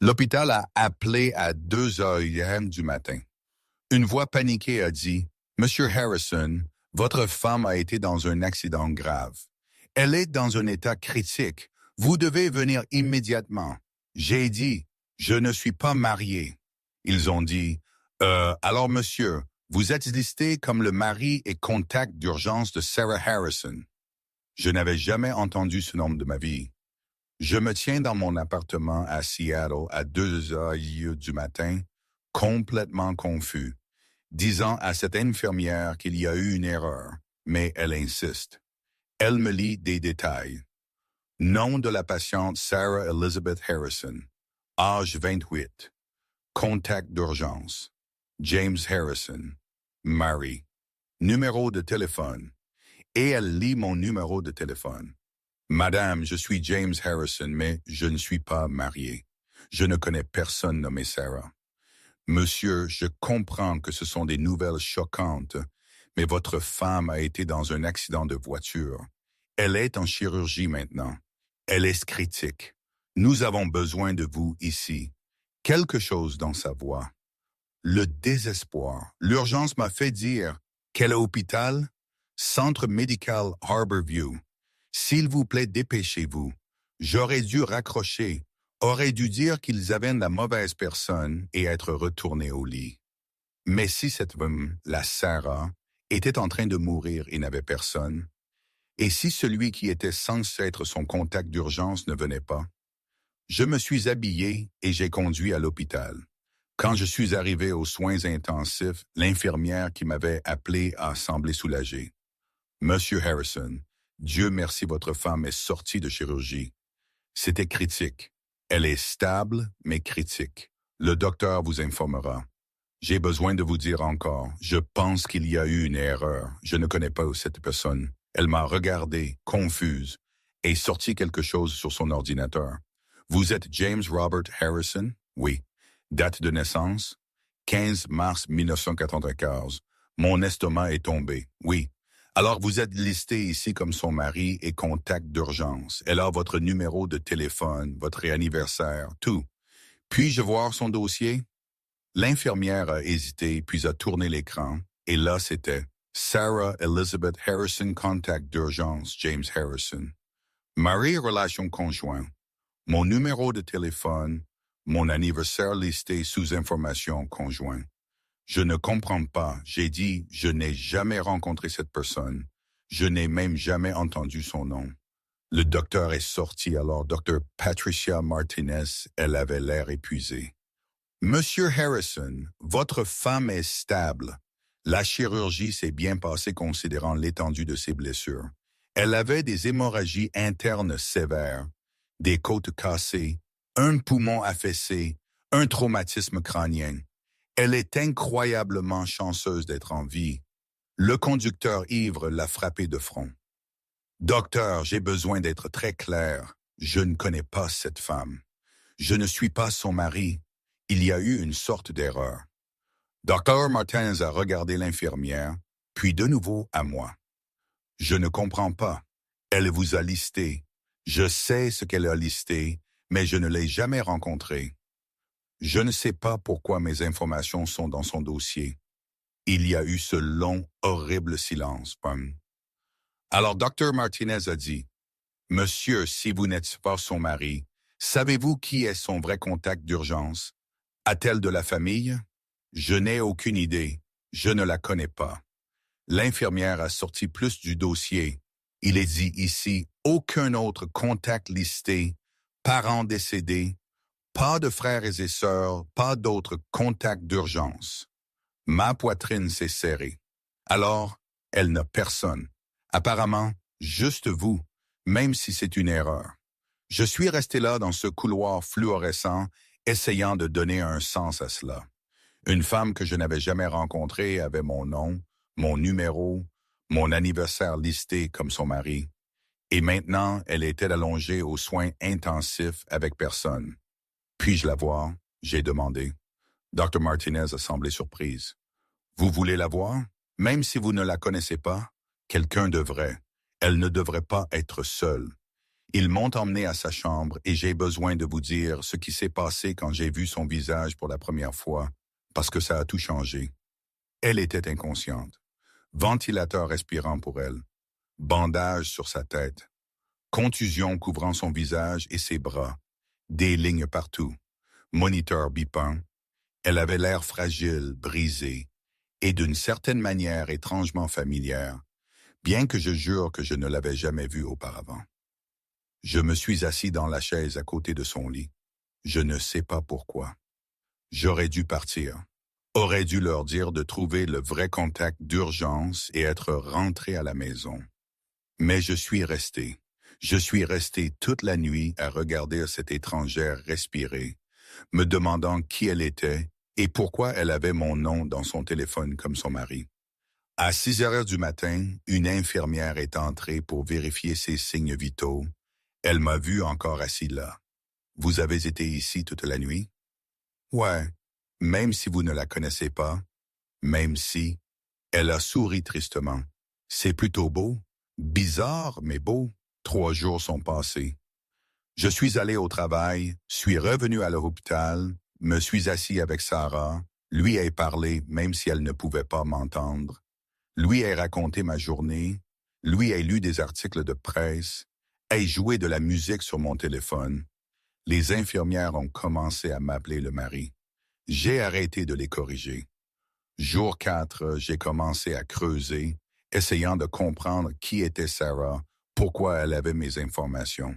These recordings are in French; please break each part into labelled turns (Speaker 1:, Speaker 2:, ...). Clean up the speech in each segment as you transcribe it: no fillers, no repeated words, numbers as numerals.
Speaker 1: L'hôpital a appelé à 2 heures hier du matin. Une voix paniquée a dit « Monsieur Harrison, votre femme a été dans un accident grave. Elle est dans un état critique. Vous devez venir immédiatement. » J'ai dit « Je ne suis pas marié. » Ils ont dit « Alors monsieur, vous êtes listé comme le mari et contact d'urgence de Sarah Harrison. » Je n'avais jamais entendu ce nom de ma vie. Je me tiens dans mon appartement à Seattle à 2 heures du matin, complètement confus, disant à cette infirmière qu'il y a eu une erreur, mais elle insiste. Elle me lit des détails. Nom de la patiente Sarah Elizabeth Harrison, âge 28, contact d'urgence, James Harrison, mari, numéro de téléphone, et elle lit mon numéro de téléphone. Madame, je suis James Harrison, mais je ne suis pas marié. Je ne connais personne nommé Sarah. Monsieur, je comprends que ce sont des nouvelles choquantes, mais votre femme a été dans un accident de voiture. Elle est en chirurgie maintenant. Elle est critique. Nous avons besoin de vous ici. Quelque chose dans sa voix. Le désespoir. L'urgence m'a fait dire « Quel hôpital? » Centre médical Harborview. S'il vous plaît, dépêchez-vous. J'aurais dû raccrocher, aurais dû dire qu'ils avaient la mauvaise personne et être retourné au lit. Mais si cette femme, la Sarah, était en train de mourir et n'avait personne, et si celui qui était censé être son contact d'urgence ne venait pas, je me suis habillé et j'ai conduit à l'hôpital. Quand je suis arrivé aux soins intensifs, l'infirmière qui m'avait appelé a semblé soulagée. Monsieur Harrison, Dieu merci, votre femme est sortie de chirurgie. C'était critique. Elle est stable, mais critique. Le docteur vous informera. J'ai besoin de vous dire encore, je pense qu'il y a eu une erreur. Je ne connais pas cette personne. Elle m'a regardé, confuse, et sorti quelque chose sur son ordinateur. Vous êtes James Robert Harrison? Oui. Date de naissance? 15 mars 1995. Mon estomac est tombé. Oui. Alors vous êtes listé ici comme son mari et contact d'urgence. Elle a votre numéro de téléphone, votre anniversaire, tout. Puis-je voir son dossier? L'infirmière a hésité, puis a tourné l'écran, et là c'était Sarah Elizabeth Harrison, contact d'urgence, James Harrison. Mari, relation conjointe. Mon numéro de téléphone, mon anniversaire listé sous information conjointe. Je ne comprends pas. J'ai dit, je n'ai jamais rencontré cette personne. Je n'ai même jamais entendu son nom. Le docteur est sorti alors, Dr. Patricia Martinez, elle avait l'air épuisée. Monsieur Harrison, votre femme est stable. La chirurgie s'est bien passée considérant l'étendue de ses blessures. Elle avait des hémorragies internes sévères, des côtes cassées, un poumon affaissé, un traumatisme crânien. Elle est incroyablement chanceuse d'être en vie. Le conducteur ivre l'a frappée de front. Docteur, j'ai besoin d'être très clair. Je ne connais pas cette femme. Je ne suis pas son mari. Il y a eu une sorte d'erreur. Docteur Martinez a regardé l'infirmière, puis de nouveau à moi. Je ne comprends pas. Elle vous a listé. Je sais ce qu'elle a listé, mais je ne l'ai jamais rencontrée. Je ne sais pas pourquoi mes informations sont dans son dossier. Il y a eu ce long, horrible silence. Alors, Dr. Martinez a dit, « Monsieur, si vous n'êtes pas son mari, savez-vous qui est son vrai contact d'urgence? A-t-elle de la famille? » Je n'ai aucune idée. Je ne la connais pas. L'infirmière a sorti plus du dossier. Il est dit ici, aucun autre contact listé, parents décédés, pas de frères et sœurs, pas d'autres contacts d'urgence. Ma poitrine s'est serrée. Alors, elle n'a personne. Apparemment, juste vous, même si c'est une erreur. Je suis resté là dans ce couloir fluorescent, essayant de donner un sens à cela. Une femme que je n'avais jamais rencontrée avait mon nom, mon numéro, mon anniversaire listé comme son mari. Et maintenant, elle était allongée aux soins intensifs avec personne. Puis-je la voir? J'ai demandé. Dr. Martinez a semblé surprise. Vous voulez la voir? Même si vous ne la connaissez pas, quelqu'un devrait. Elle ne devrait pas être seule. Ils m'ont emmené à sa chambre et j'ai besoin de vous dire ce qui s'est passé quand j'ai vu son visage pour la première fois, parce que ça a tout changé. Elle était inconsciente. Ventilateur respirant pour elle. Bandage sur sa tête. Contusion couvrant son visage et ses bras. Des lignes partout. Moniteur bipant. Elle avait l'air fragile, brisée, et d'une certaine manière étrangement familière, bien que je jure que je ne l'avais jamais vue auparavant. Je me suis assis dans la chaise à côté de son lit. Je ne sais pas pourquoi. J'aurais dû partir. Aurais dû leur dire de trouver le vrai contact d'urgence et être rentré à la maison. Mais je suis resté. Je suis resté toute la nuit à regarder cette étrangère respirer, me demandant qui elle était et pourquoi elle avait mon nom dans son téléphone comme son mari. À 6 heures du matin, une infirmière est entrée pour vérifier ses signes vitaux. Elle m'a vu encore assis là. Vous avez été ici toute la nuit? Ouais, même si vous ne la connaissez pas, même si... Elle a souri tristement. C'est plutôt beau. Bizarre, mais beau. 3 jours sont passés. Je suis allé au travail, suis revenu à l'hôpital, me suis assis avec Sarah, lui ai parlé même si elle ne pouvait pas m'entendre, lui ai raconté ma journée, lui ai lu des articles de presse, ai joué de la musique sur mon téléphone. Les infirmières ont commencé à m'appeler le mari. J'ai arrêté de les corriger. Jour 4, j'ai commencé à creuser, essayant de comprendre qui était Sarah, pourquoi elle avait mes informations.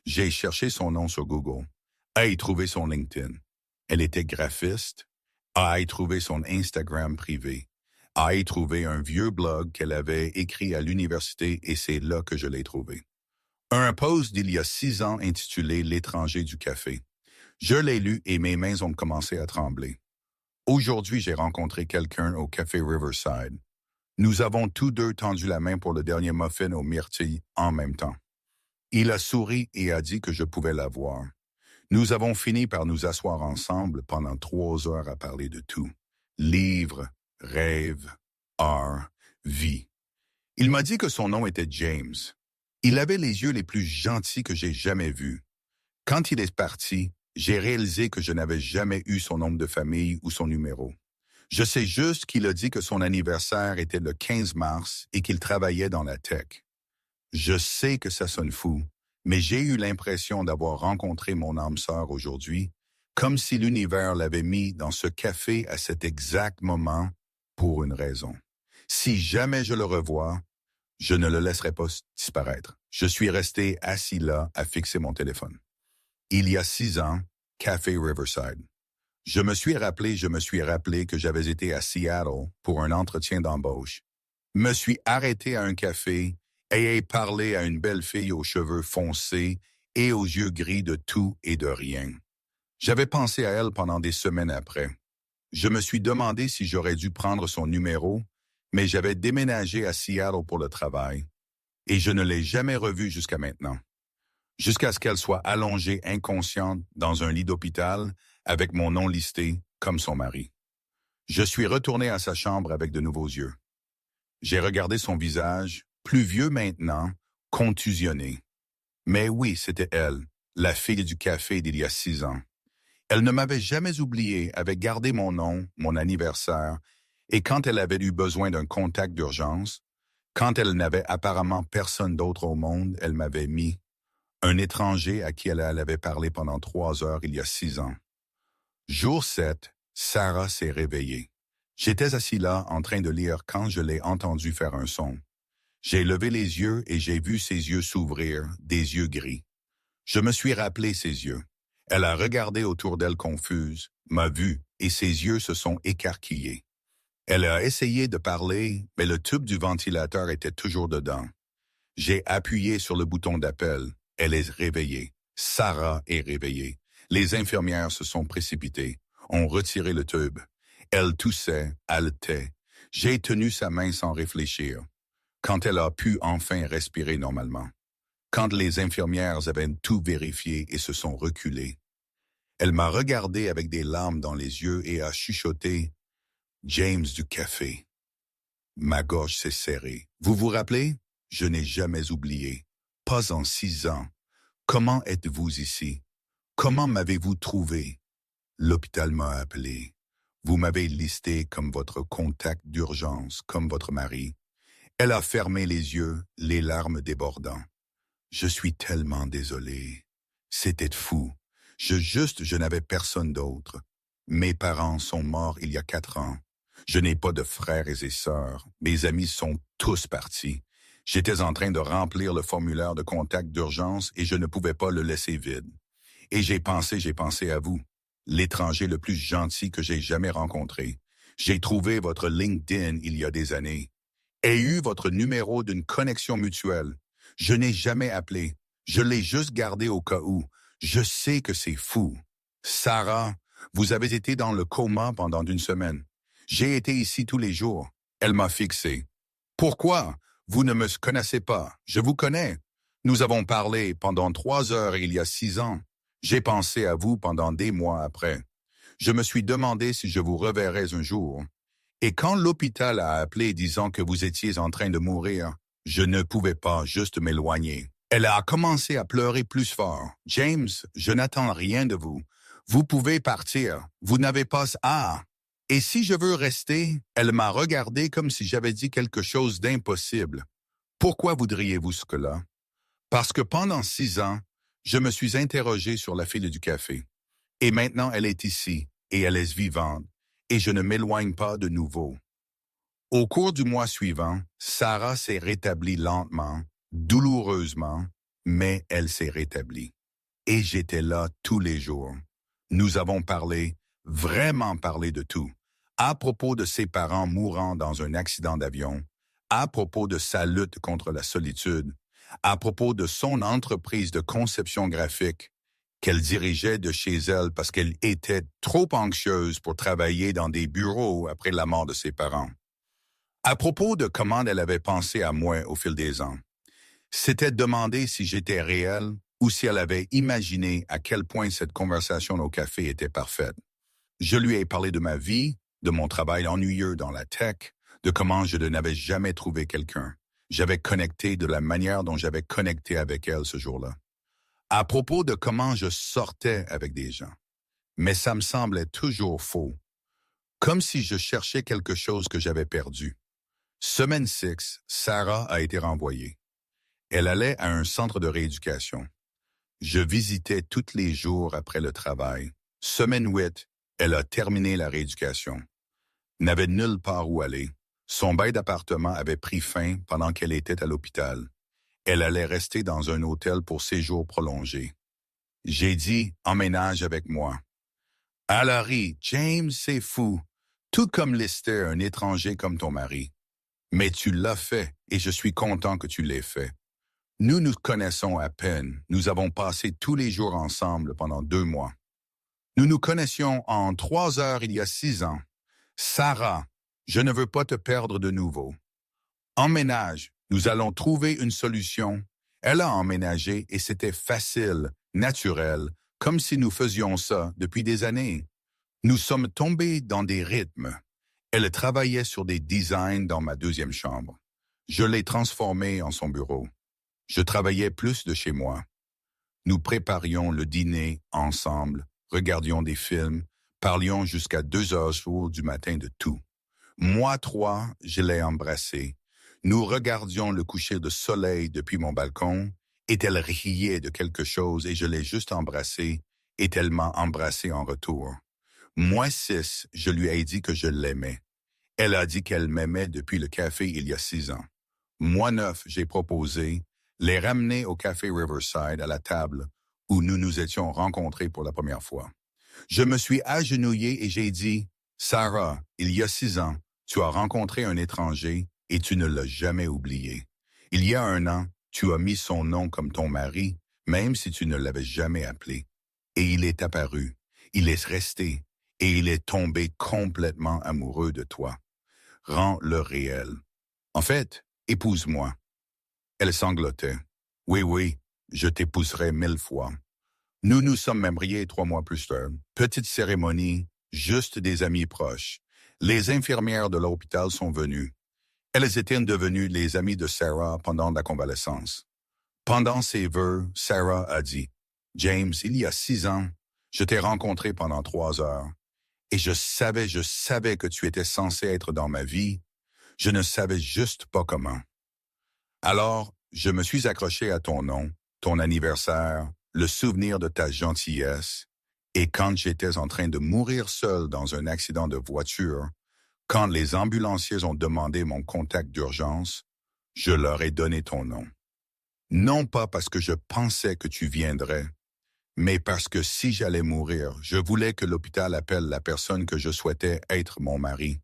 Speaker 1: J'ai cherché son nom sur Google, a y trouvé son LinkedIn. Elle était graphiste, a y trouvé son Instagram privé, a y trouvé un vieux blog qu'elle avait écrit à l'université et c'est là que je l'ai trouvé. Un post d'il y a 6 ans intitulé L'étranger du café. Je l'ai lu et mes mains ont commencé à trembler. Aujourd'hui, j'ai rencontré quelqu'un au café Riverside. Nous avons tous deux tendu la main pour le dernier muffin aux myrtilles en même temps. Il a souri et a dit que je pouvais la voir. Nous avons fini par nous asseoir ensemble pendant 3 heures à parler de tout. Livres, rêves, art, vie. Il m'a dit que son nom était James. Il avait les yeux les plus gentils que j'ai jamais vus. Quand il est parti, j'ai réalisé que je n'avais jamais eu son nom de famille ou son numéro. Je sais juste qu'il a dit que son anniversaire était le 15 mars et qu'il travaillait dans la tech. Je sais que ça sonne fou, mais j'ai eu l'impression d'avoir rencontré mon âme sœur aujourd'hui, comme si l'univers l'avait mis dans ce café à cet exact moment pour une raison. Si jamais je le revois, je ne le laisserai pas disparaître. Je suis resté assis là à fixer mon téléphone. Il y a 6 ans, Café Riverside. Je me suis rappelé que j'avais été à Seattle pour un entretien d'embauche. Me suis arrêté à un café et ai parlé à une belle fille aux cheveux foncés et aux yeux gris de tout et de rien. J'avais pensé à elle pendant des semaines après. Je me suis demandé si j'aurais dû prendre son numéro, mais j'avais déménagé à Seattle pour le travail et je ne l'ai jamais revue jusqu'à maintenant. Jusqu'à ce qu'elle soit allongée inconsciente dans un lit d'hôpital avec mon nom listé comme son mari. Je suis retourné à sa chambre avec de nouveaux yeux. J'ai regardé son visage, plus vieux maintenant, contusionné. Mais oui, c'était elle, la fille du café d'il y a 6 ans. Elle ne m'avait jamais oublié, avait gardé mon nom, mon anniversaire, et quand elle avait eu besoin d'un contact d'urgence, quand elle n'avait apparemment personne d'autre au monde, elle m'avait mis un étranger à qui elle avait parlé pendant 3 heures il y a 6 ans. Jour 7, Sarah s'est réveillée. J'étais assis là en train de lire quand je l'ai entendu faire un son. J'ai levé les yeux et j'ai vu ses yeux s'ouvrir, des yeux gris. Je me suis rappelé ses yeux. Elle a regardé autour d'elle confuse, m'a vu et ses yeux se sont écarquillés. Elle a essayé de parler, mais le tube du ventilateur était toujours dedans. J'ai appuyé sur le bouton d'appel. Elle est réveillée. Sarah est réveillée. Les infirmières se sont précipitées, ont retiré le tube. Elle toussait, haletait. J'ai tenu sa main sans réfléchir. Quand elle a pu enfin respirer normalement. Quand les infirmières avaient tout vérifié et se sont reculées. Elle m'a regardé avec des larmes dans les yeux et a chuchoté « James du café ». Ma gorge s'est serrée. Vous vous rappelez? Je n'ai jamais oublié. Pas en 6 ans. Comment êtes-vous ici? Comment m'avez-vous trouvé? L'hôpital m'a appelé. Vous m'avez listé comme votre contact d'urgence, comme votre mari. Elle a fermé les yeux, les larmes débordant. Je suis tellement désolé. C'était fou. Je n'avais personne d'autre. Mes parents sont morts il y a 4 ans. Je n'ai pas de frères et sœurs. Mes amis sont tous partis. J'étais en train de remplir le formulaire de contact d'urgence et je ne pouvais pas le laisser vide. Et j'ai pensé à vous, l'étranger le plus gentil que j'ai jamais rencontré. J'ai trouvé votre LinkedIn il y a des années et eu votre numéro d'une connexion mutuelle. Je n'ai jamais appelé. Je l'ai juste gardé au cas où. Je sais que c'est fou. Sarah, vous avez été dans le coma pendant 1 semaine. J'ai été ici tous les jours. Elle m'a fixé. Pourquoi? Vous ne me connaissez pas. Je vous connais. Nous avons parlé pendant 3 heures il y a 6 ans. J'ai pensé à vous pendant des mois après. Je me suis demandé si je vous reverrais un jour. Et quand l'hôpital a appelé disant que vous étiez en train de mourir, je ne pouvais pas juste m'éloigner. Elle a commencé à pleurer plus fort. James, je n'attends rien de vous. Vous pouvez partir. Vous n'avez pas... Ah! Et si je veux rester, elle m'a regardé comme si j'avais dit quelque chose d'impossible. Pourquoi voudriez-vous cela? Parce que pendant 6 ans, je me suis interrogé sur la file du café. Et maintenant, elle est ici, et elle est vivante, et je ne m'éloigne pas de nouveau. Au cours du mois suivant, Sarah s'est rétablie lentement, douloureusement, mais elle s'est rétablie. Et j'étais là tous les jours. Nous avons parlé, vraiment parlé de tout. À propos de ses parents mourant dans un accident d'avion, à propos de sa lutte contre la solitude, à propos de son entreprise de conception graphique qu'elle dirigeait de chez elle parce qu'elle était trop anxieuse pour travailler dans des bureaux après la mort de ses parents. À propos de comment elle avait pensé à moi au fil des ans. C'était demander si j'étais réel ou si elle avait imaginé à quel point cette conversation au café était parfaite. Je lui ai parlé de ma vie, de mon travail ennuyeux dans la tech, de comment je n'avais jamais trouvé quelqu'un. J'avais connecté de la manière dont j'avais connecté avec elle ce jour-là. À propos de comment je sortais avec des gens. Mais ça me semblait toujours faux. Comme si je cherchais quelque chose que j'avais perdu. Semaine 6, Sarah a été renvoyée. Elle allait à un centre de rééducation. Je visitais tous les jours après le travail. Semaine 8, elle a terminé la rééducation. N'avait nulle part où aller. Son bail d'appartement avait pris fin pendant qu'elle était à l'hôpital. Elle allait rester dans un hôtel pour séjour prolongé. J'ai dit, emménage avec moi. Elle a ri, James, c'est fou. Tout comme Lester, un étranger comme ton mari. Mais tu l'as fait et je suis content que tu l'aies fait. Nous nous connaissons à peine. Nous avons passé tous les jours ensemble pendant 2 mois. Nous nous connaissions en 3 heures il y a 6 ans. Sarah, je ne veux pas te perdre de nouveau. Emménage, nous allons trouver une solution. Elle a emménagé et c'était facile, naturel, comme si nous faisions ça depuis des années. Nous sommes tombés dans des rythmes. Elle travaillait sur des designs dans ma 2e chambre. Je l'ai transformée en son bureau. Je travaillais plus de chez moi. Nous préparions le dîner ensemble, regardions des films, parlions jusqu'à 2 heures du matin de tout. Moi 3, je l'ai embrassée. Nous regardions le coucher de soleil depuis mon balcon, et elle riait de quelque chose et je l'ai juste embrassée, et elle m'a embrassé en retour. Moi 6, je lui ai dit que je l'aimais. Elle a dit qu'elle m'aimait depuis le café il y a 6 ans. Moi 9, j'ai proposé, les ramener au café Riverside à la table où nous nous étions rencontrés pour la première fois. Je me suis agenouillé et j'ai dit, Sarah, il y a 6 ans, tu as rencontré un étranger et tu ne l'as jamais oublié. Il y a 1 an, tu as mis son nom comme ton mari, même si tu ne l'avais jamais appelé. Et il est apparu, il est resté, et il est tombé complètement amoureux de toi. Rends-le réel. En fait, épouse-moi. Elle sanglotait. Oui, oui, je t'épouserai 1000 fois. Nous nous sommes mariés 3 mois plus tard. Petite cérémonie, juste des amis proches. Les infirmières de l'hôpital sont venues. Elles étaient devenues les amies de Sarah pendant la convalescence. Pendant ses vœux, Sarah a dit, « James, il y a 6 ans, je t'ai rencontré pendant 3 heures, et je savais que tu étais censé être dans ma vie, je ne savais juste pas comment. Alors, je me suis accroché à ton nom, ton anniversaire, le souvenir de ta gentillesse, et quand j'étais en train de mourir seul dans un accident de voiture, quand les ambulanciers ont demandé mon contact d'urgence, je leur ai donné ton nom. Non pas parce que je pensais que tu viendrais, mais parce que si j'allais mourir, je voulais que l'hôpital appelle la personne que je souhaitais être mon mari.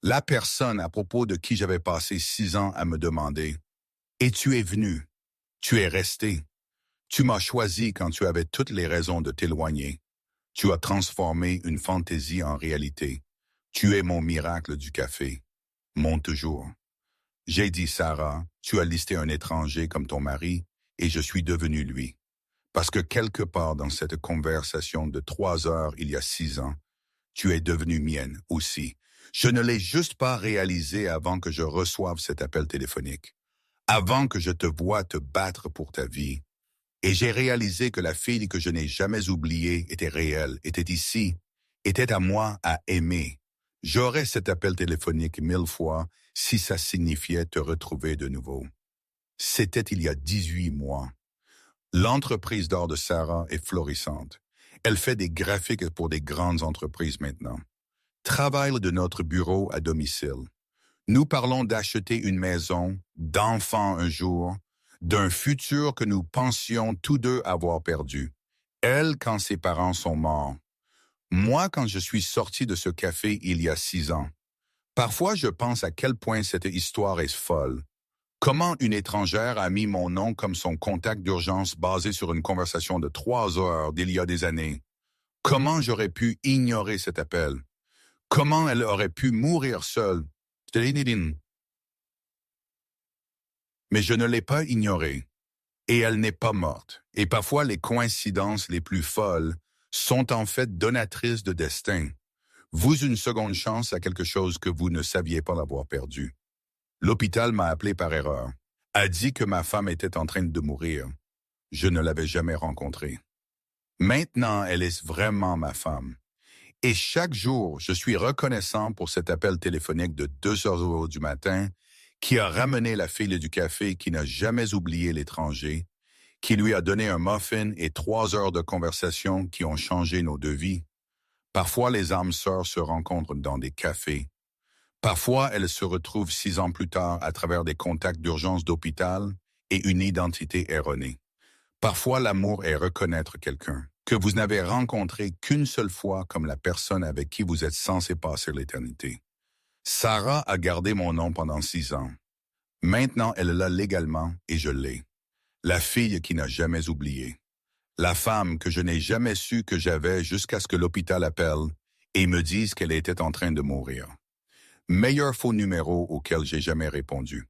Speaker 1: La personne à propos de qui j'avais passé 6 ans à me demander, « Et tu es venu, tu es resté, tu m'as choisi quand tu avais toutes les raisons de t'éloigner. Tu as transformé une fantaisie en réalité. Tu es mon miracle du café, mon toujours. » J'ai dit, Sarah, tu as listé un étranger comme ton mari, et je suis devenu lui. Parce que quelque part dans cette conversation de 3 heures il y a 6 ans, tu es devenue mienne aussi. Je ne l'ai juste pas réalisé avant que je reçoive cet appel téléphonique, avant que je te voie te battre pour ta vie. Et j'ai réalisé que la fille que je n'ai jamais oubliée était réelle, était ici, était à moi à aimer. J'aurais cet appel téléphonique 1000 fois si ça signifiait te retrouver de nouveau. C'était il y a 18 mois. L'entreprise d'or de Sarah est florissante. Elle fait des graphiques pour des grandes entreprises maintenant. Travaille de notre bureau à domicile. Nous parlons d'acheter une maison, d'enfants un jour, d'un futur que nous pensions tous deux avoir perdu. Elle quand ses parents sont morts. Moi quand je suis sorti de ce café il y a 6 ans. Parfois je pense à quel point cette histoire est folle. Comment une étrangère a mis mon nom comme son contact d'urgence basé sur une conversation de 3 heures d'il y a des années? Comment j'aurais pu ignorer cet appel? Comment elle aurait pu mourir seule? Mais je ne l'ai pas ignorée. Et elle n'est pas morte. Et parfois les coïncidences les plus folles sont en fait donatrices de destin. Vous une seconde chance à quelque chose que vous ne saviez pas l'avoir perdu. L'hôpital m'a appelé par erreur, a dit que ma femme était en train de mourir. Je ne l'avais jamais rencontrée. Maintenant, elle est vraiment ma femme. Et chaque jour, je suis reconnaissant pour cet appel téléphonique de 2 heures du matin qui a ramené la fille du café qui n'a jamais oublié l'étranger, qui lui a donné un muffin et 3 heures de conversation qui ont changé nos deux vies. Parfois, les âmes sœurs se rencontrent dans des cafés. Parfois, elles se retrouvent 6 ans plus tard à travers des contacts d'urgence d'hôpital et une identité erronée. Parfois, l'amour est reconnaître quelqu'un que vous n'avez rencontré qu'une seule fois comme la personne avec qui vous êtes censé passer l'éternité. Sarah a gardé mon nom pendant 6 ans. Maintenant, elle l'a légalement et je l'ai. La fille qui n'a jamais oublié. La femme que je n'ai jamais su que j'avais jusqu'à ce que l'hôpital appelle et me dise qu'elle était en train de mourir. Meilleur faux numéro auquel j'ai jamais répondu.